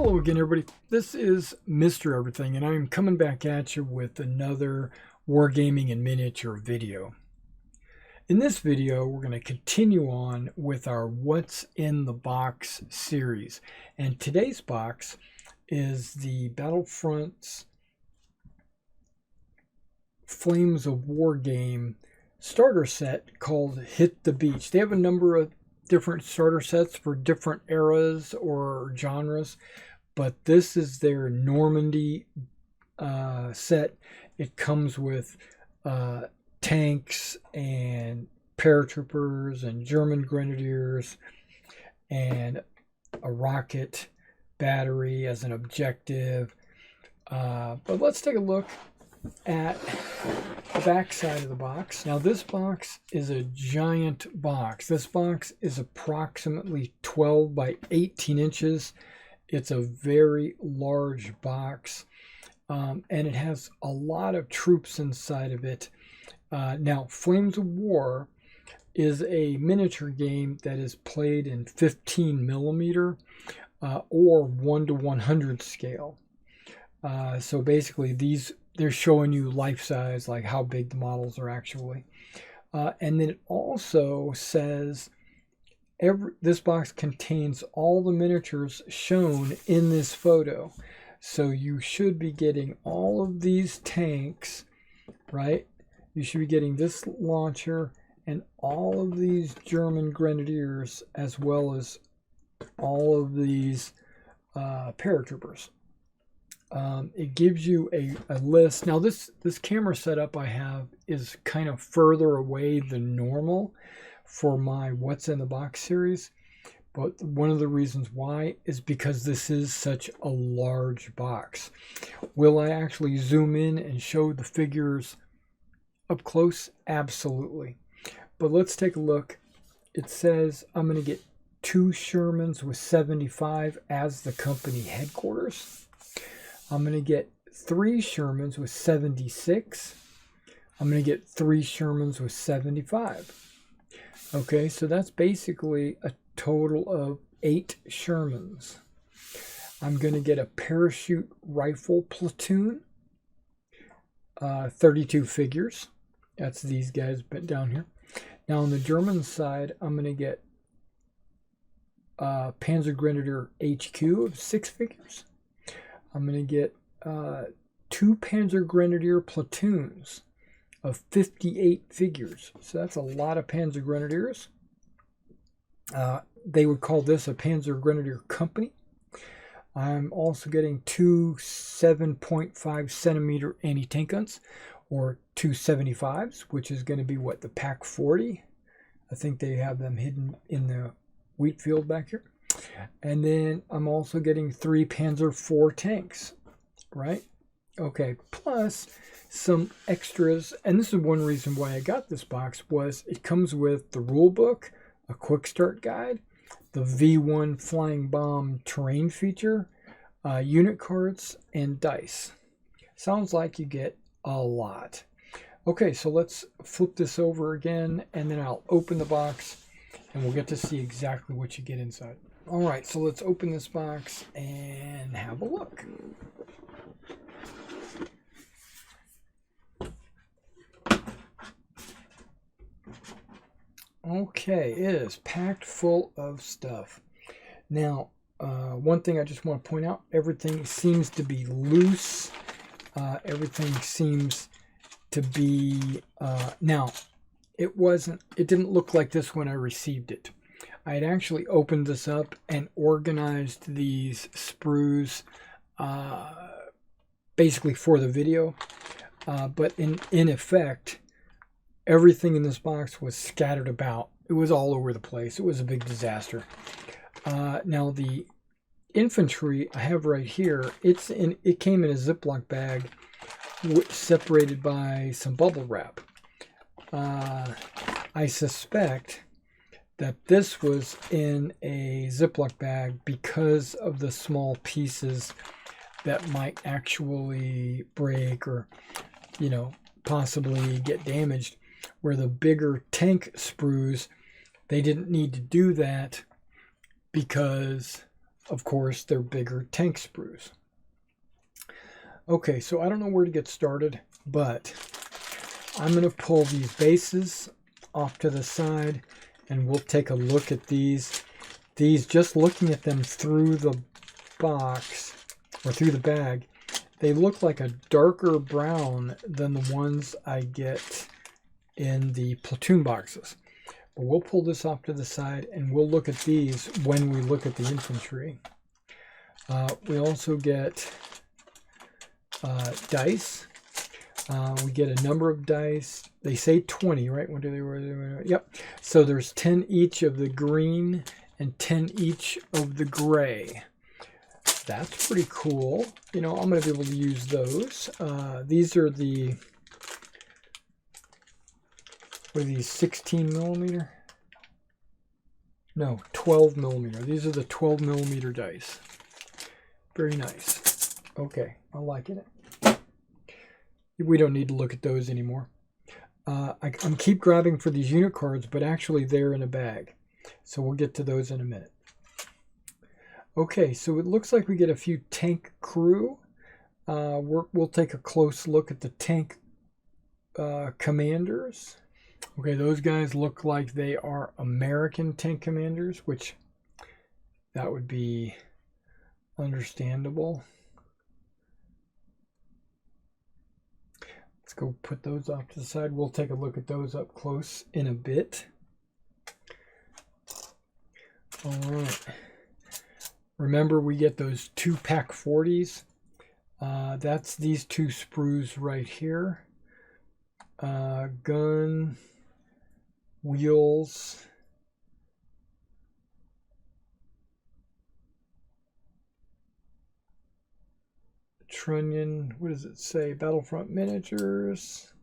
Hello again, everybody. This is Mr. Everything, and I'm coming back at you with another Wargaming and miniature video. In this video, we're going to continue on with our What's in the Box series. And today's box is the Battlefront's Flames of War game starter set called Hit the Beach. They have a number of different starter sets for different eras or genres, but this is their Normandy set. It comes with tanks and paratroopers and German grenadiers and a rocket battery as an objective. But let's take a look at the back side of the box. Now this box is a giant box. This box is approximately 12 by 18 inches. It's a very large box, and it has a lot of troops inside of it. Now Flames of War is a miniature game that is played in 15 millimeter or 1:100 scale. So basically they're showing you life size, like how big the models are actually. And then it also says this box contains all the miniatures shown in this photo. So you should be getting all of these tanks, right? You should be getting this launcher and all of these German grenadiers, as well as all of these paratroopers. It gives you a list. Now this camera setup I have is kind of further away than normal for my What's in the Box series, but one of the reasons why is because this is such a large box. Will I actually zoom in and show the figures up close? Absolutely. But let's take a look. It says I'm going to get 2 Shermans with 75 as the company headquarters. I'm going to get 3 Shermans with 76. I'm going to get 3 Shermans with 75. Okay, so that's basically a total of 8 Shermans. I'm going to get a parachute rifle platoon, 32 figures. That's these guys down here. Now on the German side, I'm going to get Panzer Grenadier HQ of 6 figures. I'm going to get 2 Panzer Grenadier platoons of 58 figures. So that's a lot of Panzer Grenadiers. They would call this a Panzer Grenadier company. I'm also getting 2 7.5 centimeter anti-tank guns, or 275s, which is going to be what, the Pack 40. I think they have them hidden in the wheat field back here. And then I'm also getting 3 Panzer IV tanks, right? Okay, plus some extras. And this is one reason why I got this box, was it comes with the rule book, a quick start guide, the V1 flying bomb terrain feature, unit cards, and dice. Sounds like you get a lot. Okay, so let's flip this over again, and then I'll open the box, and we'll get to see exactly what you get inside. All right, so let's open this box and have a look. Okay, it is packed full of stuff. Now, one thing I just want to point out, everything seems to be loose. Everything seems to be, now, it didn't look like this when I received it. I had actually opened this up and organized these sprues basically for the video. But in effect, everything in this box was scattered about. It was all over the place. It was a big disaster. Now the infantry I have right here, it came in a Ziploc bag separated by some bubble wrap. I suspect that this was in a Ziploc bag because of the small pieces that might actually break or, possibly get damaged. Where the bigger tank sprues, they didn't need to do that because of course, they're bigger tank sprues. Okay, so I don't know where to get started, but I'm going to pull these bases off to the side, and we'll take a look at these. These, just looking at them through the box, or through the bag, they look like a darker brown than the ones I get in the platoon boxes. But we'll pull this off to the side, and we'll look at these when we look at the infantry. We also get dice. We get a number of dice. They say 20, right? What do they? Yep. So there's 10 each of the green and 10 each of the gray. That's pretty cool. You know, I'm going to be able to use those. These are the, what are these, 16 millimeter? No, 12 millimeter. These are the 12 millimeter dice. Very nice. Okay, I'm liking it. We don't need to look at those anymore. I'm keep grabbing for these unit cards, but actually they're in a bag. So we'll get to those in a minute. Okay, so it looks like we get a few tank crew. We'll take a close look at the tank commanders. Okay, those guys look like they are American tank commanders, which that would be understandable. Let's go put those off to the side. We'll take a look at those up close in a bit. All right. Remember, we get those 2-pack 40s. That's these two sprues right here. Gun, wheels, trunnion. What does it say? Battlefront miniatures.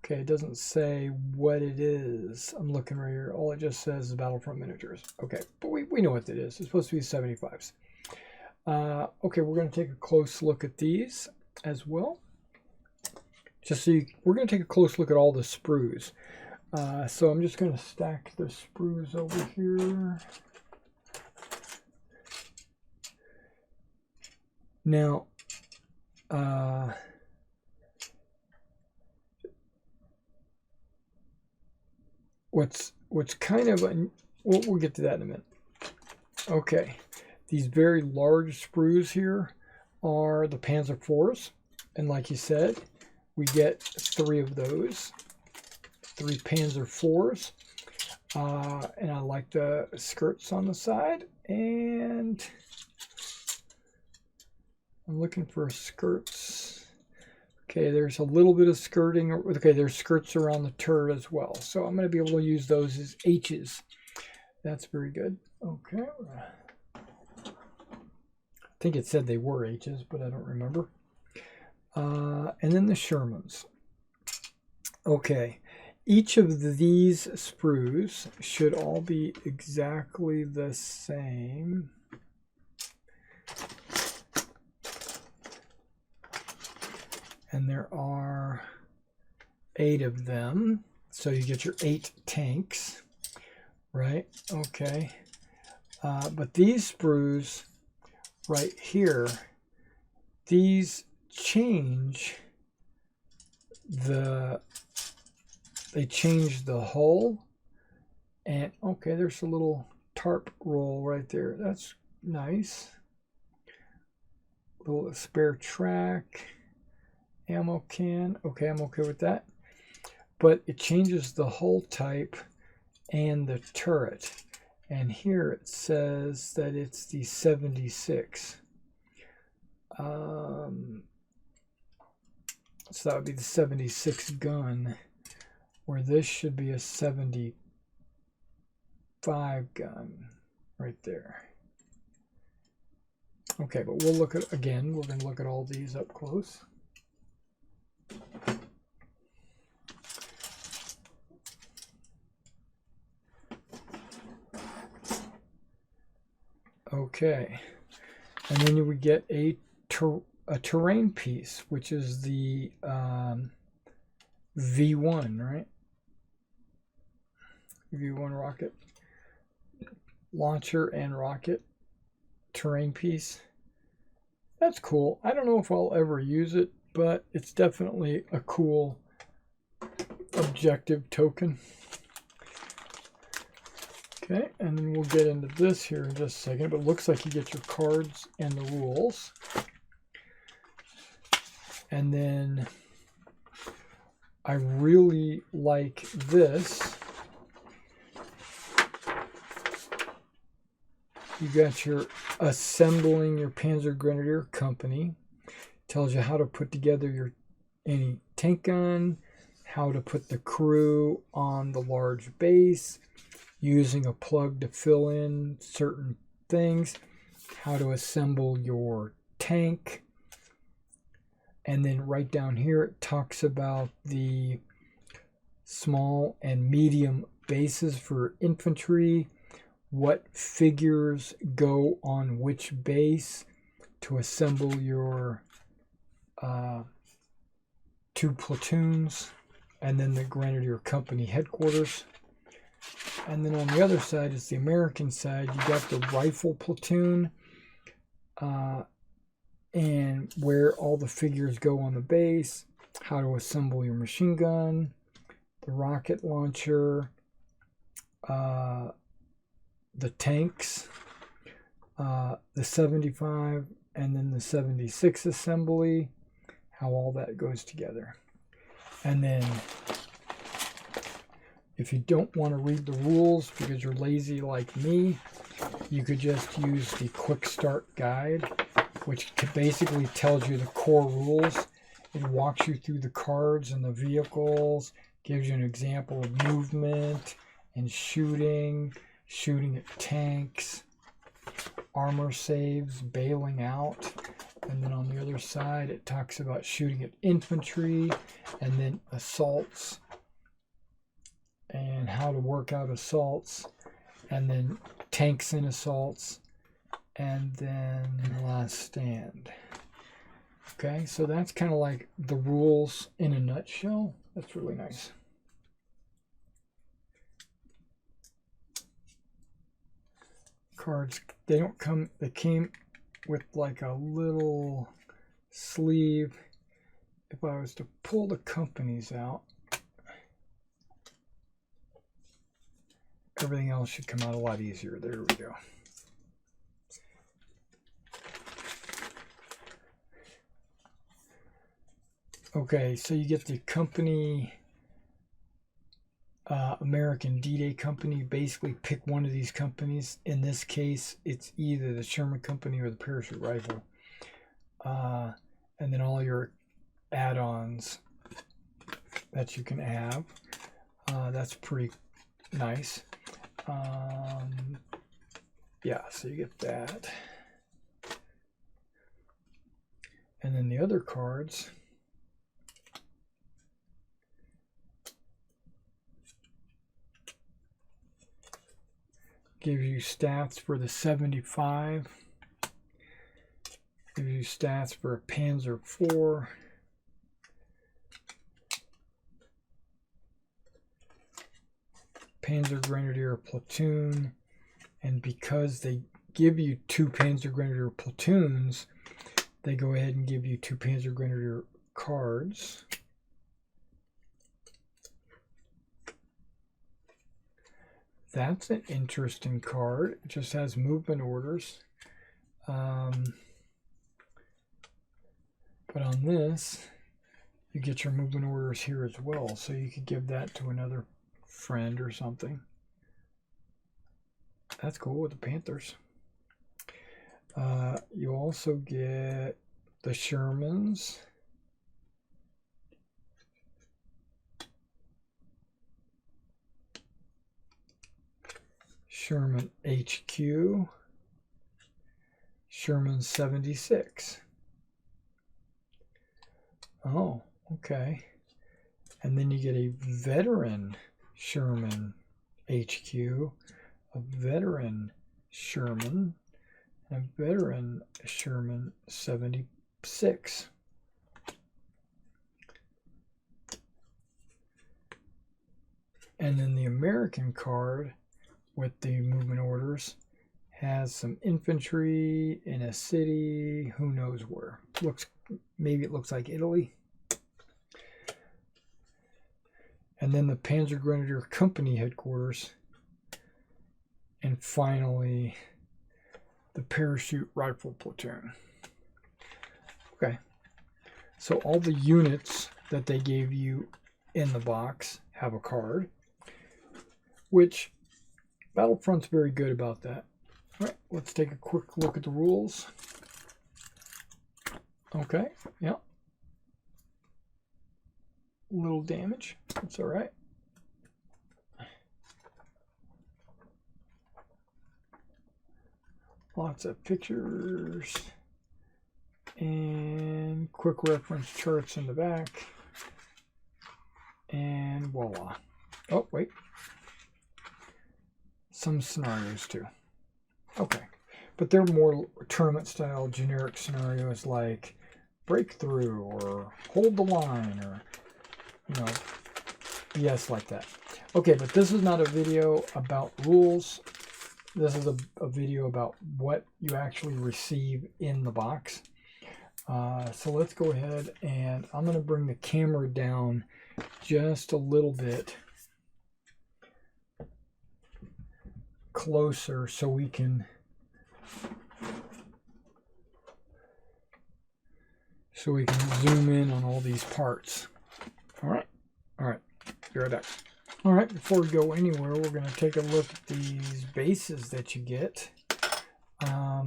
Okay, it doesn't say what it is. I'm looking right here. All it just says is Battlefront miniatures. Okay, but we know what it is. It's supposed to be 75s. Okay, we're going to take a close look at these as well. Just so we're going to take a close look at all the sprues. So I'm just going to stack the sprues over here. Now, what's kind of we'll get to that in a minute. Okay, these very large sprues here are the Panzer IVs, and like you said, we get 3 of those, 3 Panzer IVs, and I like the skirts on the side, and I'm looking for skirts. Okay, there's a little bit of skirting. Okay, there's skirts around the turret as well. So I'm going to be able to use those as H's. That's very good. Okay. I think it said they were H's, but I don't remember. And then the Shermans. Okay. Each of these sprues should all be exactly the same. And there are 8 of them. So you get your 8 tanks, right? Okay. But these sprues right here, these change the hull. And okay, there's a little tarp roll right there. That's nice. A little spare track. Ammo can. Okay, I'm okay with that. But it changes the hull type and the turret. And here it says that it's the 76. So that would be the 76 gun, where this should be a 75 gun right there. Okay, but we'll look at, again, we're going to look at all these up close. Okay, and then we get a terrain piece, which is the V1, right? V1 rocket. launcher and rocket terrain piece. That's cool. I don't know if I'll ever use it, but it's definitely a cool objective token. Okay, and then we'll get into this here in just a second, but it looks like you get your cards and the rules. And then I really like this. You got your assembling your Panzer Grenadier Company. Tells you how to put together any tank gun, how to put the crew on the large base, using a plug to fill in certain things, how to assemble your tank. And then right down here it talks about the small and medium bases for infantry, what figures go on which base to assemble your 2 platoons, and then the Grenadier Company headquarters. And then on the other side is the American side. You got the rifle platoon and where all the figures go on the base, how to assemble your machine gun, the rocket launcher, the tanks, the 75 and then the 76 assembly, how all that goes together. And then if you don't want to read the rules because you're lazy like me, you could just use the quick start guide, which basically tells you the core rules. It walks you through the cards and the vehicles, gives you an example of movement and shooting at tanks, armor saves, bailing out. And then on the other side, it talks about shooting at infantry and then assaults and how to work out assaults, and then tanks and assaults, and then last stand. Okay, so that's kind of like the rules in a nutshell. That's really nice. Cards, they don't come, they came with like a little sleeve. If I was to pull the companies out, everything else should come out a lot easier. There we go. Okay, so you get the company, American D-Day Company. Basically pick one of these companies. In this case, it's either the Sherman Company or the Parachute Rifle. And then all your add-ons that you can have. That's pretty nice. Yeah, so you get that. And then the other cards give you stats for the 75, give you stats for a Panzer IV, Panzer Grenadier platoon, and because they give you 2 Panzer Grenadier platoons, they go ahead and give you 2 Panzer Grenadier cards. That's an interesting card. It just has movement orders. But on this, you get your movement orders here as well. So you could give that to another friend or something. That's cool with the Panthers. You also get the Shermans. Sherman HQ. Sherman 76. Oh, okay. And then you get a veteran Sherman HQ, a veteran Sherman, and a veteran Sherman 76. And then the American card with the movement orders. Has some infantry in a city, who knows where. Maybe it looks like Italy. And then the Panzer Grenadier Company headquarters. And finally, the Parachute Rifle Platoon. Okay, so all the units that they gave you in the box have a card, which Battlefront's very good about that. All right, let's take a quick look at the rules. Okay, yeah. Little damage, that's all right. Lots of pictures and quick reference charts in the back. And voila. Oh, wait. Some scenarios too. Okay. But they're more tournament style generic scenarios like breakthrough or hold the line or, you know, BS like that. Okay, but this is not a video about rules. This is a video about what you actually receive in the box. So let's go ahead and I'm going to bring the camera down just a little bit closer so we can zoom in on all these parts. All right, be right back. All right, before we go anywhere, we're going to take a look at these bases that you get. All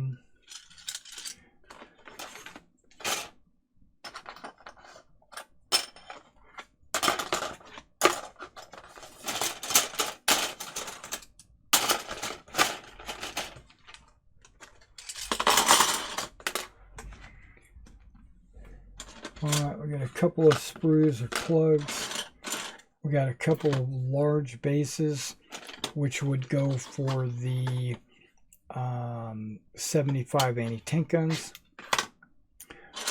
right, we got a couple of sprues or plugs. We got a couple of large bases, which would go for the 75 anti-tank guns.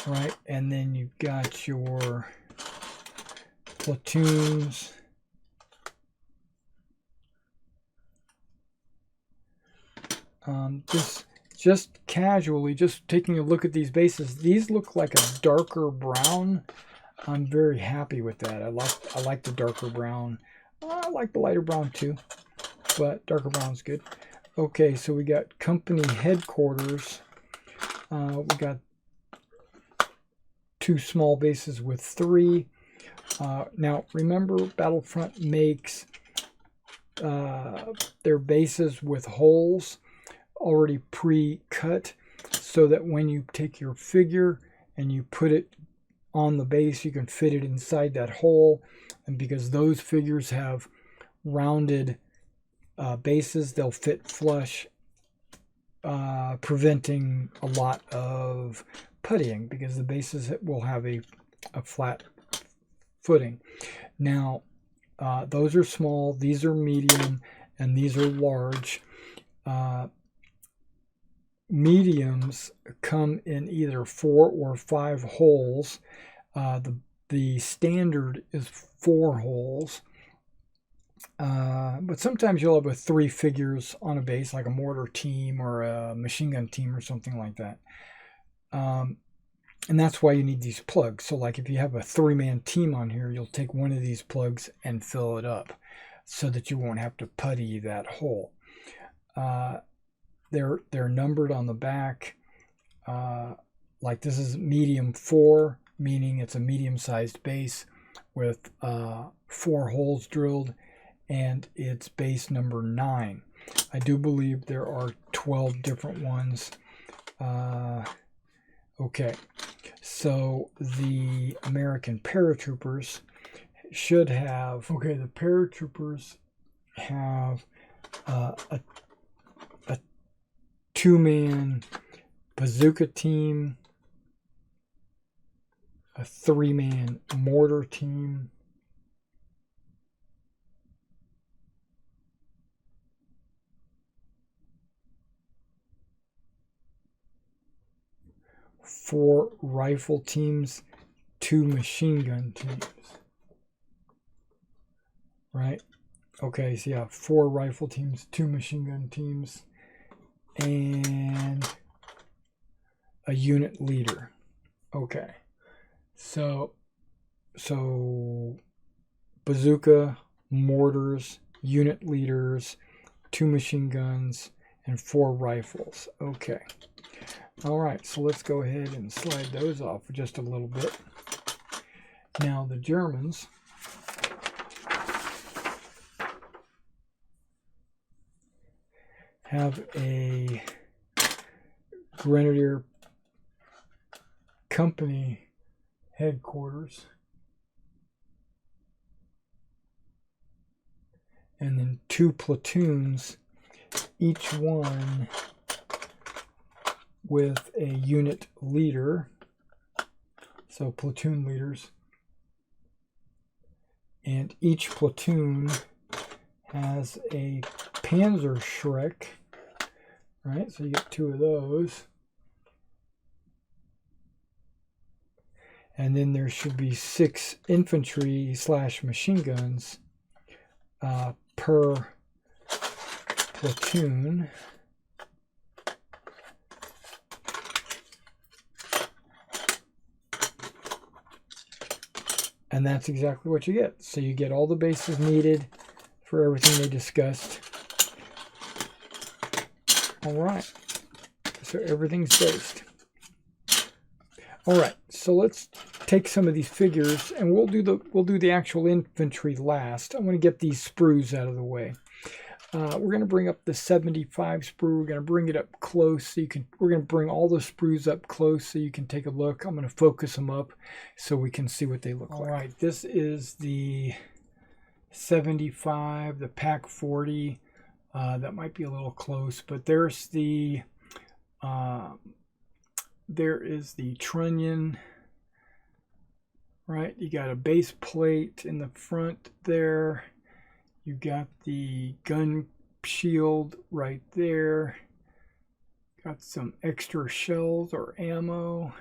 Right, and then you've got your platoons. This just casually, just taking a look at these bases, these look like a darker brown. I'm very happy with that. I like the darker brown. I like the lighter brown too, but darker brown's good. Okay, so we got company headquarters. We got 2 small bases with 3. Now remember, Battlefront makes their bases with holes already pre-cut, so that when you take your figure and you put it on the base, you can fit it inside that hole. And because those figures have rounded bases, they'll fit flush, preventing a lot of puttying because the bases will have a flat footing. Now, those are small, these are medium, and these are large. Mediums come in either 4 or 5 holes. The standard is 4 holes. But sometimes you'll have 3 figures on a base, like a mortar team or a machine gun team or something like that. And that's why you need these plugs. So like if you have a 3-man team on here, you'll take one of these plugs and fill it up so that you won't have to putty that hole. They're numbered on the back. Like this is medium 4, meaning it's a medium-sized base with 4 holes drilled, and it's base number 9. I do believe there are 12 different ones. Okay, so the American paratroopers should have, okay, the paratroopers have a 2-man bazooka team, a 3-man mortar team, four rifle teams, 2 machine gun teams. Right? Okay, so yeah, 4 rifle teams, 2 machine gun teams, and a unit leader. Okay, so bazooka, mortars, unit leaders, 2 machine guns, and 4 rifles. Okay. All right, so let's go ahead and slide those off just a little bit. Now the Germans have a Grenadier Company headquarters, and then 2 platoons, each one with a unit leader, so platoon leaders, and each platoon has a Panzerschreck, right? So you get 2 of those. And then there should be 6 infantry / machine guns per platoon. And that's exactly what you get. So you get all the bases needed for everything they discussed. All right. So everything's based. All right. So let's take some of these figures, and we'll do the actual infantry last. I want to get these sprues out of the way. We're going to bring up the 75 sprue. We're going to bring it up close so you can. We're going to bring all the sprues up close so you can take a look. I'm going to focus them up so we can see what they look like. All right, this is the 75, the Pack 40. That might be a little close, but there's the there is the trunnion. Right, you got a base plate in the front there. You got the gun shield right there. Got some extra shells or ammo.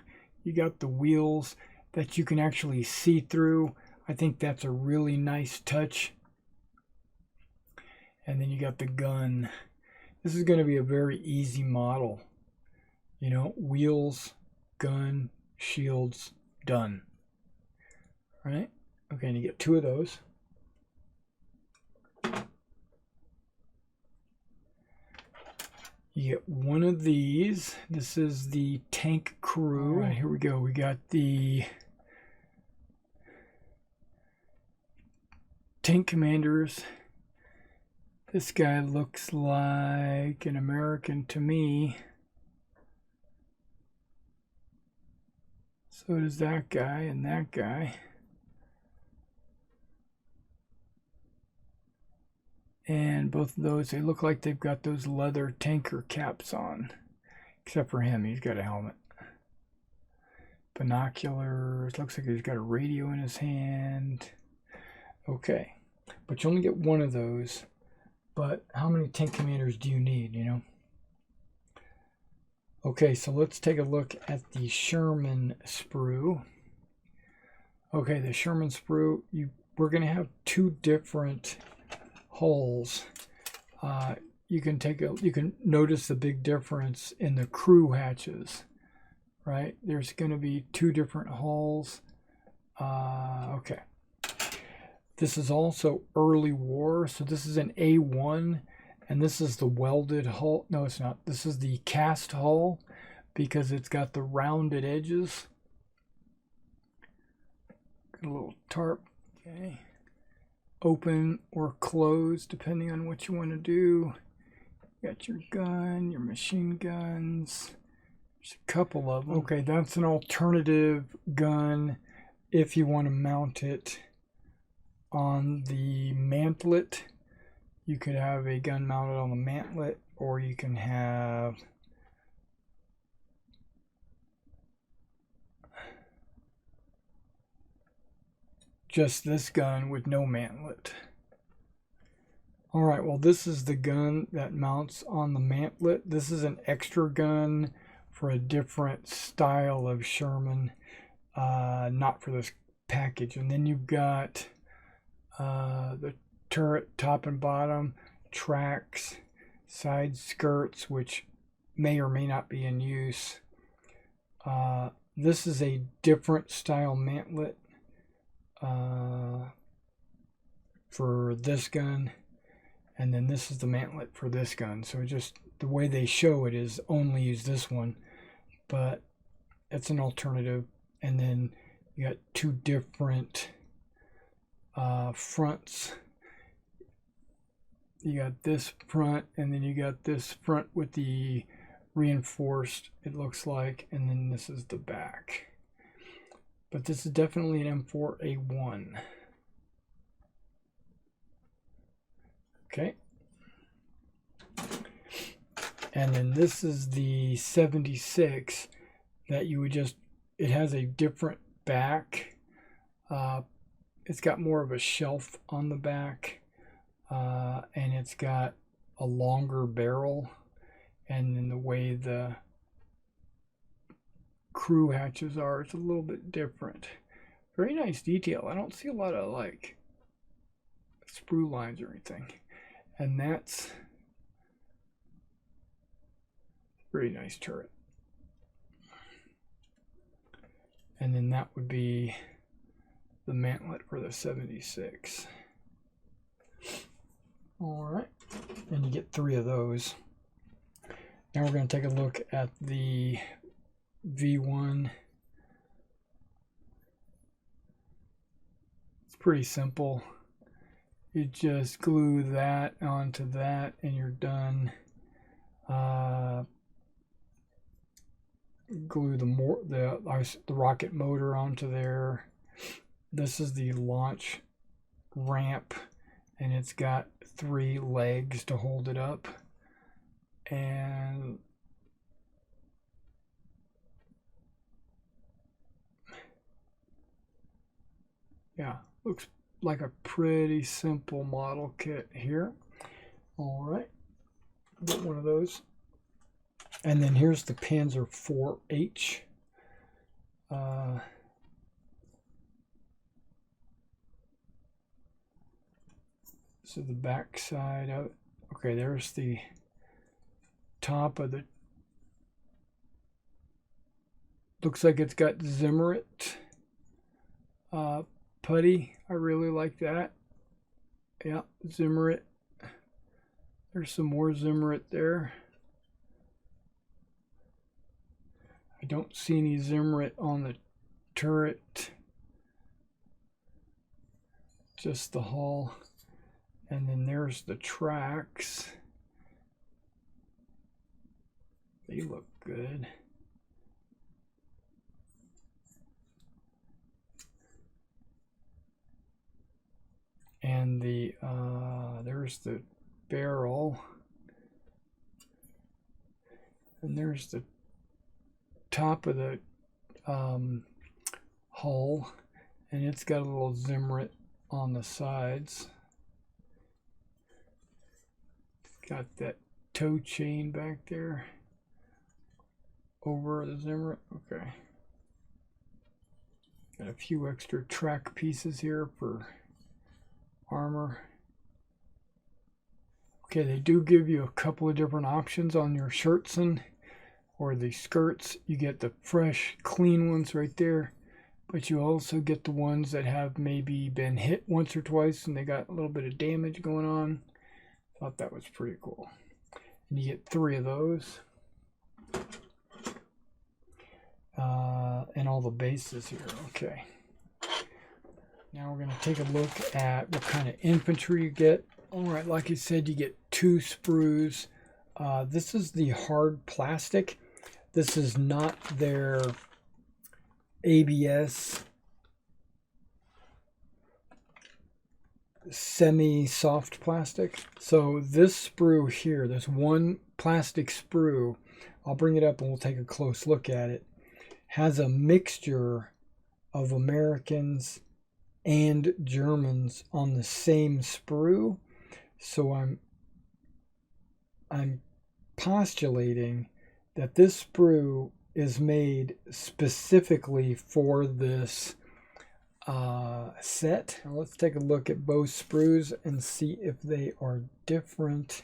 You got the wheels that you can actually see through. I think that's a really nice touch. And then you got the gun. This is going to be a very easy model. You know, wheels, gun, shields, done. Right? Okay, and you get 2 of those. You get 1 of these. This is the tank crew. All right, here we go. We got the tank commanders. This guy looks like an American to me. So does that guy and that guy. And both of those, they look like they've got those leather tanker caps on. Except for him, he's got a helmet. Binoculars, looks like he's got a radio in his hand. Okay, but you only get 1 of those. But how many tank commanders do you need, you know? Okay, so let's take a look at the Sherman sprue. Okay, the Sherman sprue, we're going to have 2 different hulls. You can notice the big difference in the crew hatches, right? There's going to be 2 different hulls. Okay. This is also early war, so this is an A1, and this is the welded hull. No, it's not. This is the cast hull because it's got the rounded edges. Got a little tarp. Okay. Open or close depending on what you want to do. You got your gun, your machine guns. There's a couple of them. Okay, that's an alternative gun if you want to mount it on the mantlet. You could have a gun mounted on the mantlet, or you can have just this gun with no mantlet. All right, well, this is the gun that mounts on the mantlet. This is an extra gun for a different style of Sherman, not for this package. And then you've got the turret top and bottom, tracks, side skirts, which may or may not be in use. This is a different style mantlet for this gun, and then this is the mantlet for this gun. So just the way they show it is only use this one, but it's an alternative. And then you got two different fronts. You got this front, and then you got this front with the reinforced, it looks like, and then this is the back. But this is definitely an M4A1. Okay. And then this is the 76 that you would just, it has a different back. It's got more of a shelf on the back, and it's got a longer barrel, and then the way the crew hatches are, it's a little bit different. Very nice detail. I don't see a lot of like sprue lines or anything. And that's a very nice turret. And then that would be the mantlet for the 76. All right, and you get 3 of those. Now we're going to take a look at the V1. It's pretty simple. You just glue that onto that and you're done. Glue the rocket motor onto there. This is the launch ramp, and it's got 3 legs to hold it up. And yeah, looks like a pretty simple model kit here. All right, get one of those. And then here's the Panzer IV-H. This is the back side of it. Okay, there's the top of the, looks like it's got Zimmerit putty. I really like that. Yeah, Zimmerit. There's some more Zimmerit there. I don't see any Zimmerit on the turret, just the hull. And then there's the tracks. They look good. And the there's the barrel. And there's the top of the hull, and it's got a little Zimmerit on the sides. Got that toe chain back there over the Zimmerit. Okay. Got a few extra track pieces here for armor. Okay, they do give you a couple of different options on your shirts or the skirts. You get the fresh, clean ones right there, but you also get the ones that have maybe been hit once or twice and they got a little bit of damage going on. Thought that was pretty cool. And you get 3 of those. And all the bases here. Okay. Now we're going to take a look at what kind of infantry you get. All right, like I said, you get 2 sprues. This is the hard plastic. This is not their ABS semi-soft plastic. So this sprue here, there's one plastic sprue, I'll bring it up and we'll take a close look at it, has a mixture of Americans and Germans on the same sprue. So I'm postulating that this sprue is made specifically for this set. Now let's take a look at both sprues and see if they are different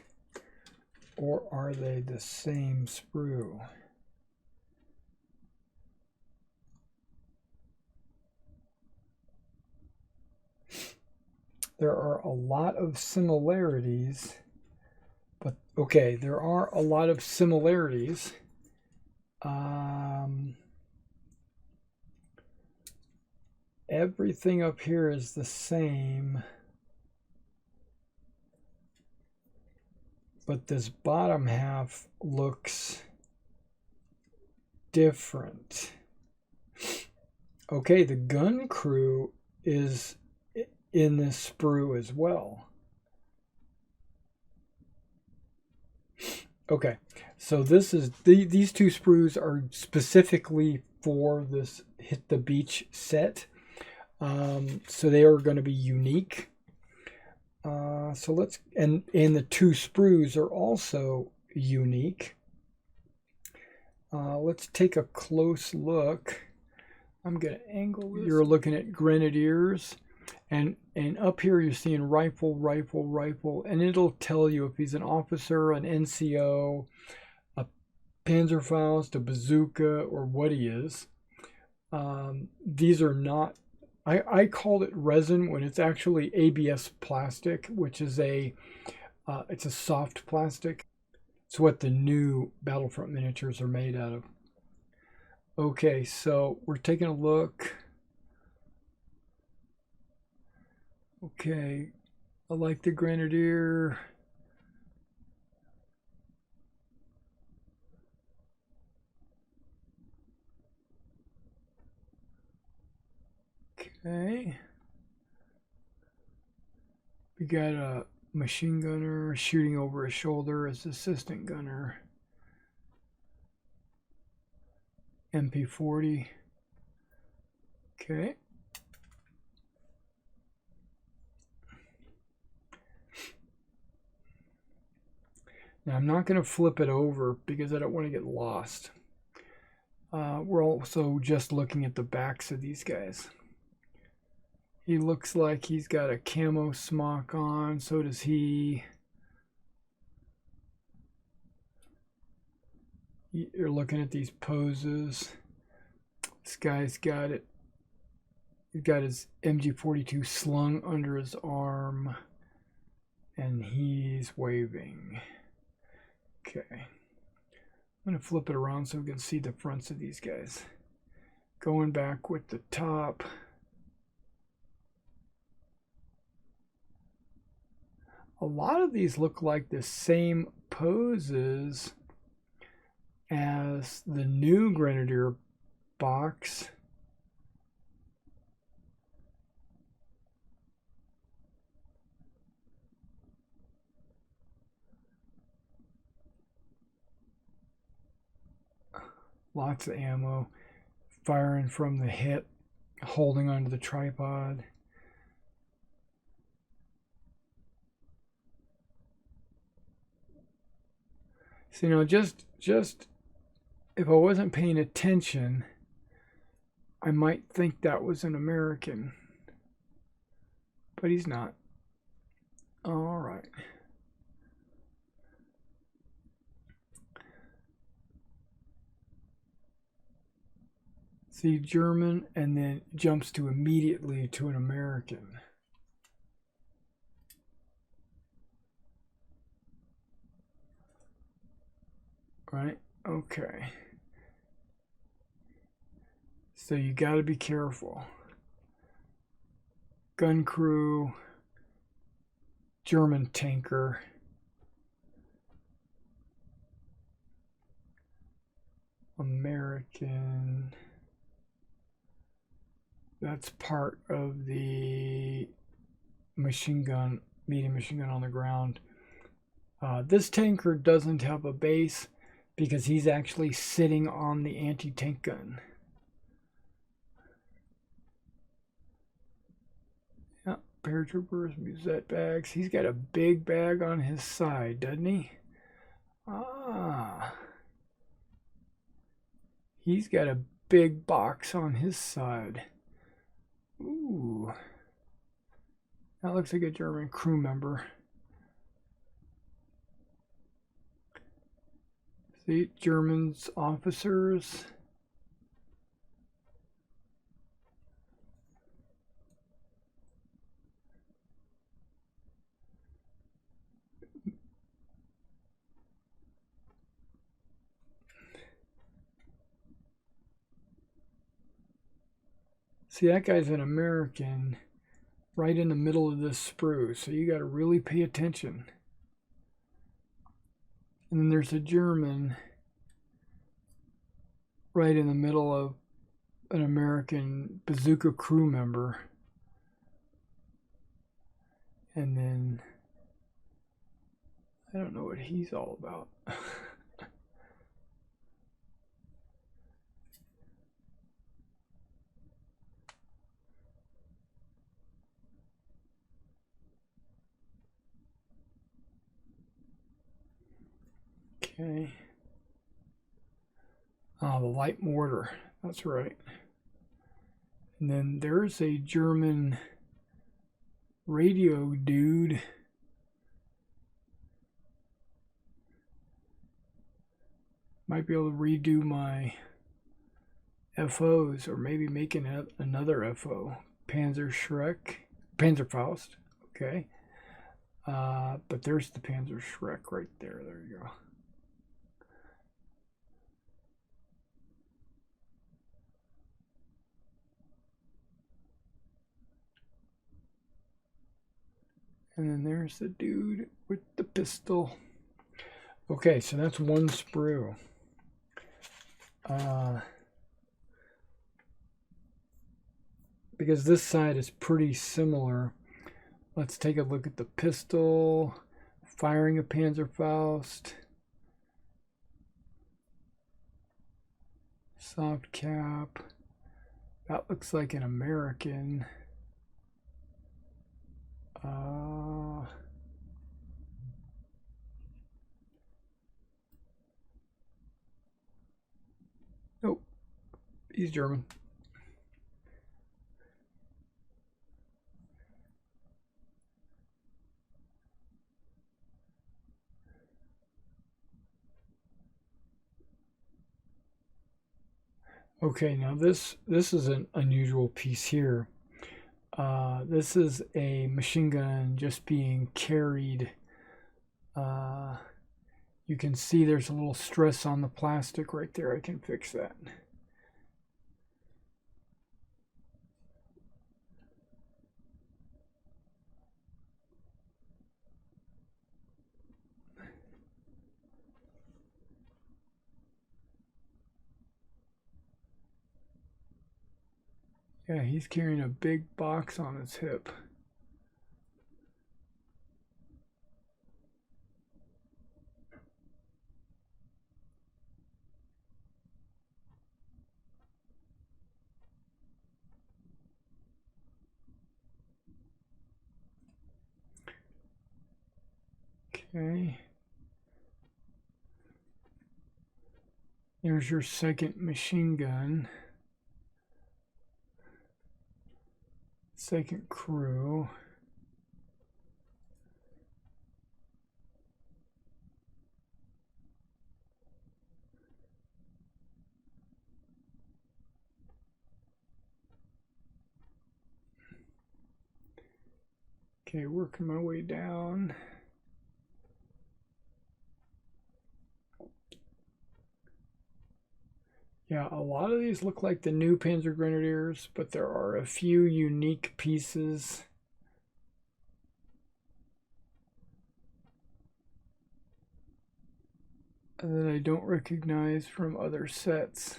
or are they the same sprue. There are a lot of similarities, but okay, there are a lot of similarities. Everything up here is the same, but this bottom half looks different. Okay, the gun crew is in this sprue as well. Okay, so this is these two sprues are specifically for this Hit the Beach set. So they are going to be unique. So let's and the two sprues are also unique. Let's take a close look. I'm going to angle this. You're looking at grenadiers, and up here you're seeing rifle, rifle, rifle, and it'll tell you if he's an officer, an NCO, a Panzerfaust, a bazooka, or what he is. These are not. I called it resin when it's actually ABS plastic, which is it's a soft plastic. It's what the new Battlefront miniatures are made out of. Okay, so we're taking a look. Okay, I like the Grenadier. Okay. We got a machine gunner shooting over his shoulder as assistant gunner. MP40. Okay. Now I'm not going to flip it over because I don't want to get lost. We're also just looking at the backs of these guys. He looks like he's got a camo smock on, so does he. You're looking at these poses. This guy's got it. He's got his MG42 slung under his arm, and he's waving. Okay. I'm going to flip it around so we can see the fronts of these guys. Going back with the top. A lot of these look like the same poses as the new Grenadier box. Lots of ammo. Firing from the hip, holding onto the tripod. So, you know, just if I wasn't paying attention, I might think that was an American. But he's not. All right. See German and then jumps to immediately to an American. Right? Okay. So you got to be careful. Gun crew, German tanker. American. That's part of the machine gun, medium machine gun on the ground. This tanker doesn't have a base because he's actually sitting on the anti-tank gun. Yeah, paratroopers, musette bags. He's got a big bag on his side, doesn't he? Ah. He's got a big box on his side. Ooh. Ooh. That looks like a German crew member. See, Germans, officers. See, that guy's an American right in the middle of this sprue, so you got to really pay attention. And then there's a German right in the middle of an American bazooka crew member. And then I don't know what he's all about. Okay. Ah, the light mortar. That's right. And then there's a German radio dude. Might be able to redo my FOs, or maybe make another FO. Panzerfaust. Okay. But there's the Panzer Schreck right there. There you go. And then there's the dude with the pistol. Okay, so that's one sprue. Because this side is pretty similar, let's take a look at the pistol, firing a Panzerfaust, soft cap. That looks like an American. Nope, he's German. Okay, now this is an unusual piece here. This is a machine gun just being carried. You can see there's a little stress on the plastic right there. I can fix that. Yeah, he's carrying a big box on his hip. Okay. There's your second machine gun. Second crew. Okay, working my way down. Yeah, a lot of these look like the new Panzer Grenadiers, but there are a few unique pieces. That I don't recognize from other sets.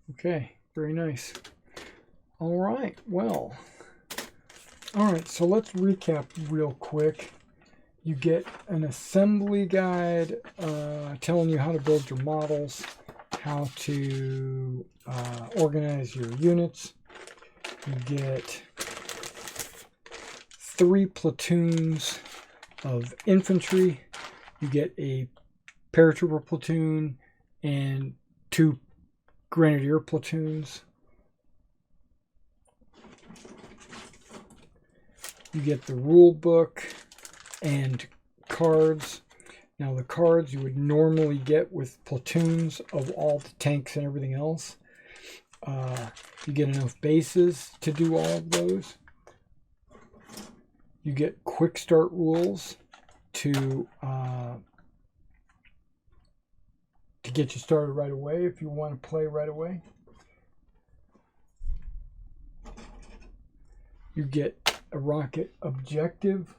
Okay, very nice. All right, well. All right, so let's recap real quick. You get an assembly guide telling you how to build your models, how to organize your units. You get 3 platoons of infantry. You get a paratrooper platoon and 2 Grenadier platoons. You get the rule book and cards. Now the cards you would normally get with platoons of all the tanks and everything else. You get enough bases to do all of those. You get quick start rules to get you started right away if you want to play right away. You get a rocket objective,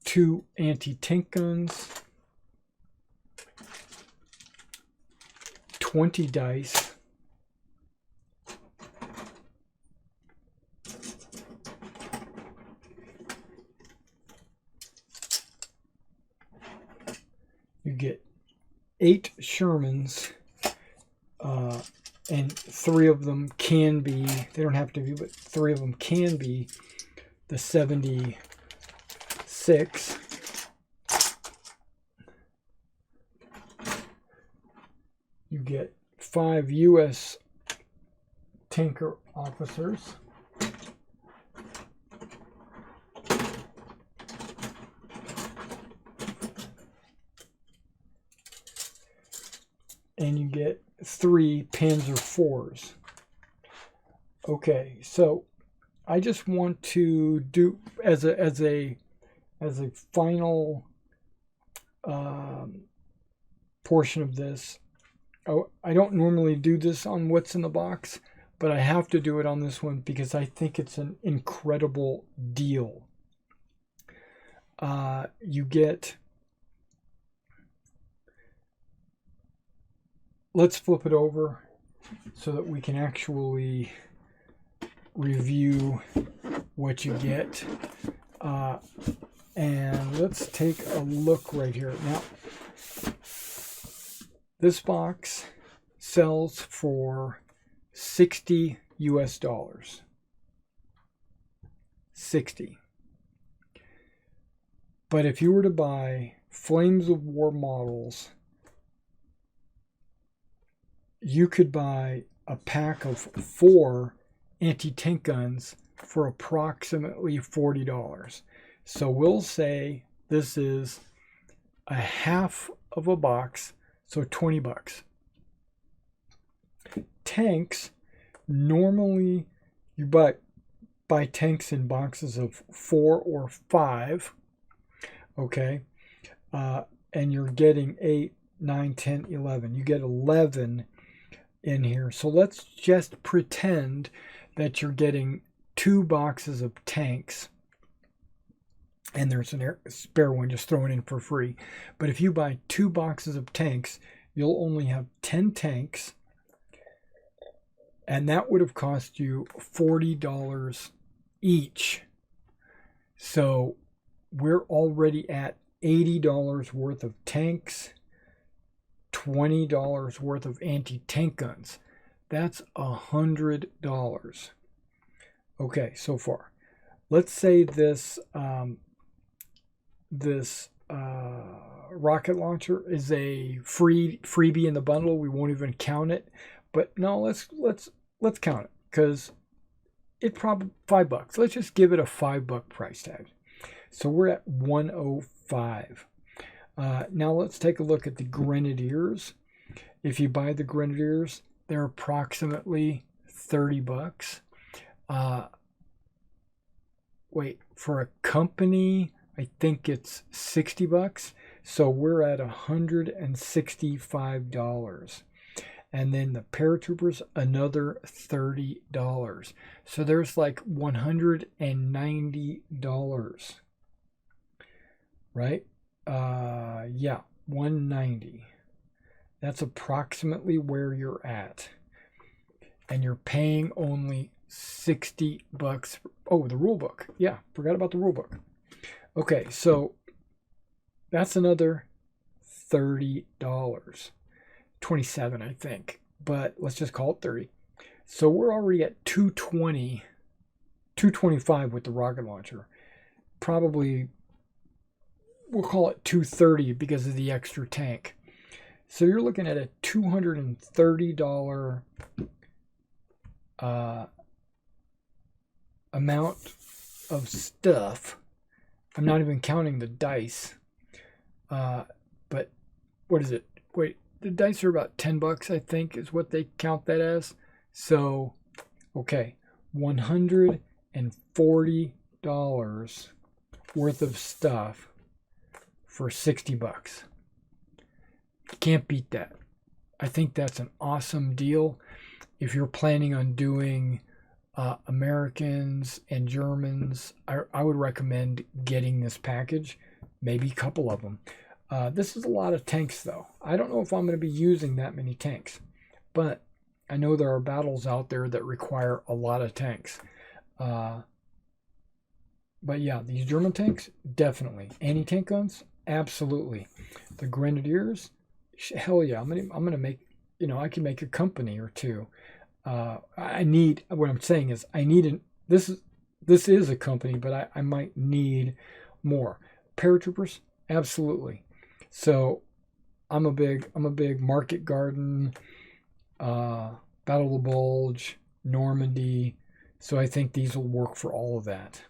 2 anti-tank guns, 20 dice, you get 8 Shermans, and 3 of them can be, they don't have to be, but 3 of them can be the 76. You get 5 U.S. tanker officers. And you get 3 Panzer IVs. Okay, so I just want to do as a final portion of this. I don't normally do this on what's in the box, but I have to do it on this one because I think it's an incredible deal. You get, let's flip it over so that we can actually review what you get. And let's take a look right here. Now, this box sells for $60 US. 60. But if you were to buy Flames of War models, you could buy a pack of 4 anti-tank guns for approximately $40. So we'll say this is a half of a box, so 20 bucks. Tanks, normally you buy tanks in boxes of 4 or 5, okay? And you're getting 8, 9, 10, 11. You get 11 in here. So let's just pretend that you're getting 2 boxes of tanks, and there's a spare one just thrown in for free. But if you buy 2 boxes of tanks, you'll only have 10 tanks, and that would have cost you $40 each. So we're already at $80 worth of tanks, $20 worth of anti-tank guns. That's $100. Okay, so far. Let's say this rocket launcher is a freebie in the bundle. We won't even count it. But no, let's count it because it probably $5. Let's just give it a $5 price tag. So we're at 105. Now let's take a look at the Grenadiers. If you buy the Grenadiers, they're approximately $30. Wait, for a company, I think it's $60. So we're at $165. And then the paratroopers, another $30. So there's like $190. Right? Yeah, 190. That's approximately where you're at. And you're paying only $60. Oh, the rule book. Yeah, forgot about the rule book. Okay, so that's another $30. 27, I think. But let's just call it 30. So we're already at 220, 225 with the rocket launcher. Probably we'll call it 230 because of the extra tank. So you're looking at a $230 amount of stuff. I'm not even counting the dice. But what is it? Wait, the dice are about 10 bucks, I think, is what they count that as. So, okay, $140 worth of stuff for 60 bucks. Can't beat that. I think that's an awesome deal. If you're planning on doing Americans and Germans, I would recommend getting this package, maybe a couple of them. This is a lot of tanks, though. I don't know if I'm going to be using that many tanks, but I know there are battles out there that require a lot of tanks. But yeah, these German tanks, definitely. Anti-tank guns, absolutely. The Grenadiers, hell yeah. I'm gonna make, I can make a company or two. What I'm saying is I need this is a company, but I might need more. Paratroopers, absolutely. So I'm a big Market Garden, Battle of the Bulge, Normandy. So I think these will work for all of that.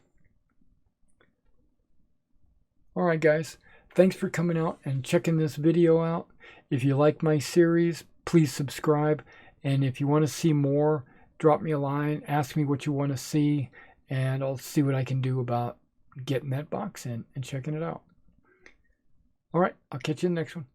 All right, guys. Thanks for coming out and checking this video out. If you like my series, please subscribe. And if you want to see more, drop me a line, ask me what you want to see, and I'll see what I can do about getting that box in and checking it out. All right, I'll catch you in the next one.